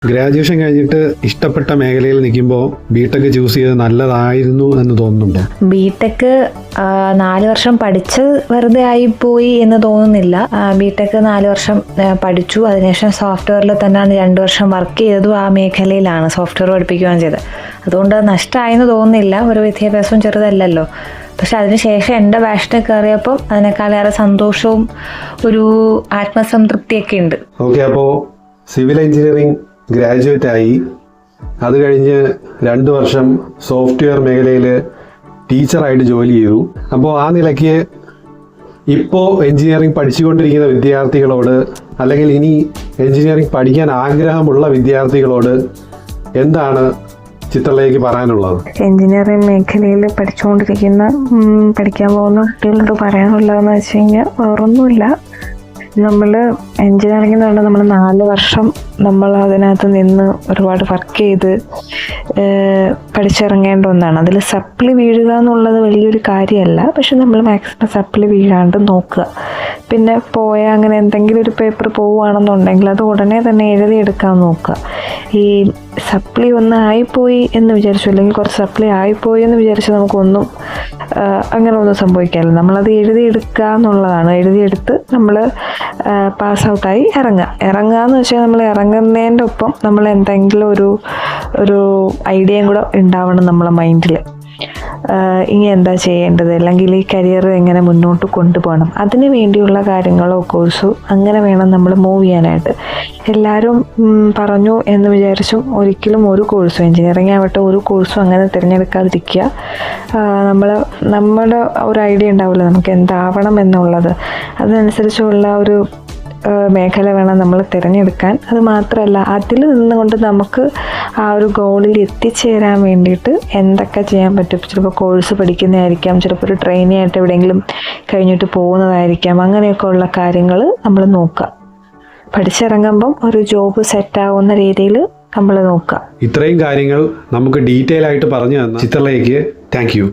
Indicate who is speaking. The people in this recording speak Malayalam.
Speaker 1: ഗ്രാജുവേഷൻ കഴിഞ്ഞിട്ട് ഇഷ്ടപ്പെട്ട മേഖലയിൽ നിൽക്കുമ്പോൾ ബിടെക് ചൂസ് ചെയ്ത് നല്ലതായിരുന്നു എന്ന് തോന്നുന്നുണ്ടോ?
Speaker 2: ബിടെക് 4 വർഷം പഠിച്ച് വെറുതെ ആയിപ്പോയി എന്ന് തോന്നുന്നില്ല. ബിടെക് 4 വർഷം പഠിച്ചു. അതിനുശേഷം സോഫ്റ്റ്വെയറിൽ തന്നെയാണ് 2 വർഷം വർക്ക് ചെയ്തതും ആ മേഖലയിലാണ് സോഫ്റ്റ്വെയർ പഠിപ്പിക്കുകയാണ് ചെയ്തത്. അതുകൊണ്ട് നഷ്ടമായെന്ന് തോന്നുന്നില്ല. ഒരു വിദ്യാഭ്യാസവും ചെറുതല്ലല്ലോ. പക്ഷെ അതിനുശേഷം എൻ്റെ പാഷനിൽ കയറിയപ്പോൾ അതിനേക്കാളേറെ സന്തോഷവും ഒരു ആത്മസംതൃപ്തിയൊക്കെ ഉണ്ട്.
Speaker 1: ഓക്കെ, അപ്പോൾ സിവിൽ എഞ്ചിനീയറിംഗ് ഗ്രാജുവേറ്റ് ആയി. അത് കഴിഞ്ഞ് 2 വർഷം സോഫ്റ്റ്വെയർ മേഖലയിൽ ടീച്ചറായിട്ട് ജോലി ചെയ്തു. അപ്പോൾ ആ നിലയ്ക്ക് ഇപ്പോൾ എഞ്ചിനീയറിംഗ് പഠിച്ചുകൊണ്ടിരിക്കുന്ന വിദ്യാർത്ഥികളോട്, അല്ലെങ്കിൽ ഇനി എഞ്ചിനീയറിംഗ് പഠിക്കാൻ ആഗ്രഹമുള്ള വിദ്യാർത്ഥികളോട് എന്താണ് ചിത്രയിലേക്ക് പറയാനുള്ളത്?
Speaker 3: എഞ്ചിനീയറിംഗ് മേഖലയിൽ പഠിക്കാൻ പോകുന്ന കുട്ടികളോട് പറയാനുള്ളതെന്ന് വെച്ച് കഴിഞ്ഞാൽ വേറൊന്നുമില്ല. നമ്മൾ എഞ്ചിനീയറിംഗ് എന്ന് പറഞ്ഞാൽ നമ്മൾ 4 വർഷം നമ്മൾ അതിനകത്ത് നിന്ന് ഒരുപാട് വർക്ക് ചെയ്ത് പഠിച്ചിറങ്ങേണ്ട ഒന്നാണ്. അതിൽ സപ്ലി വീഴുക എന്നുള്ളത് വലിയൊരു കാര്യമല്ല. പക്ഷെ നമ്മൾ മാക്സിമം സപ്ലി വീഴാണ്ട് നോക്കുക. പിന്നെ അങ്ങനെ എന്തെങ്കിലും ഒരു പേപ്പർ പോവുകയാണെന്നുണ്ടെങ്കിൽ അത് ഉടനെ തന്നെ എഴുതിയെടുക്കാൻ നോക്കുക. ഈ സപ്ലി ഒന്ന് ആയിപ്പോയി എന്ന് വിചാരിച്ചു, അല്ലെങ്കിൽ കുറച്ച് സപ്ലി ആയിപ്പോയി എന്ന് വിചാരിച്ച് നമുക്കൊന്നും അങ്ങനെ ഒന്നും സംഭവിക്കാറില്ല. നമ്മളത് എഴുതിയെടുക്കുക എന്നുള്ളതാണ്. എഴുതിയെടുത്ത് നമ്മൾ പാസ് ഔട്ടായി ഇറങ്ങുക എന്ന് വെച്ചാൽ നമ്മൾ ഇറങ്ങുന്നതിൻ്റെ ഒപ്പം നമ്മൾ എന്തെങ്കിലും ഒരു ഐഡിയയും കൂടെ ഉണ്ടാവണം നമ്മളെ മൈൻഡിൽ. ഇനി എന്താ ചെയ്യേണ്ടത്, അല്ലെങ്കിൽ ഈ കരിയർ എങ്ങനെ മുന്നോട്ട് കൊണ്ടുപോകണം, അതിന് വേണ്ടിയുള്ള കാര്യങ്ങളോ കോഴ്സോ അങ്ങനെ വേണം നമ്മൾ മൂവ് ചെയ്യാനായിട്ട്. എല്ലാവരും പറഞ്ഞു എന്ന് വിചാരിച്ചും ഒരിക്കലും ഒരു കോഴ്സും, എഞ്ചിനീയറിംഗ് ആവട്ടെ, ഒരു കോഴ്സും അങ്ങനെ തിരഞ്ഞെടുക്കാതിരിക്കുക. നമ്മുടെ ഒരു ഐഡിയ ഉണ്ടാവില്ല നമുക്ക് എന്താവണം എന്നുള്ളത്. അതിനനുസരിച്ചുള്ള ഒരു മേഖല വേണം നമ്മൾ തിരഞ്ഞെടുക്കാൻ. അത് മാത്രമല്ല, അതിൽ നിന്നുകൊണ്ട് നമുക്ക് ആ ഒരു ഗോളിൽ എത്തിച്ചേരാൻ വേണ്ടിയിട്ട് എന്തൊക്കെ ചെയ്യാൻ പറ്റും. ചിലപ്പോൾ കോഴ്സ് പഠിക്കുന്നതായിരിക്കാം, ചിലപ്പോൾ ഒരു ട്രെയിനി ആയിട്ട് എവിടെയെങ്കിലും കഴിഞ്ഞിട്ട് പോകുന്നതായിരിക്കാം. അങ്ങനെയൊക്കെ ഉള്ള കാര്യങ്ങൾ നമ്മൾ നോക്കുക. പഠിച്ചിറങ്ങുമ്പം ഒരു ജോബ് സെറ്റാവുന്ന രീതിയിൽ നമ്മൾ നോക്കുക.
Speaker 1: ഇത്രയും കാര്യങ്ങൾ നമുക്ക് ഡീറ്റെയിൽ ആയിട്ട് പറഞ്ഞു തന്ന ചിത്രയിലേക്ക് താങ്ക് യു.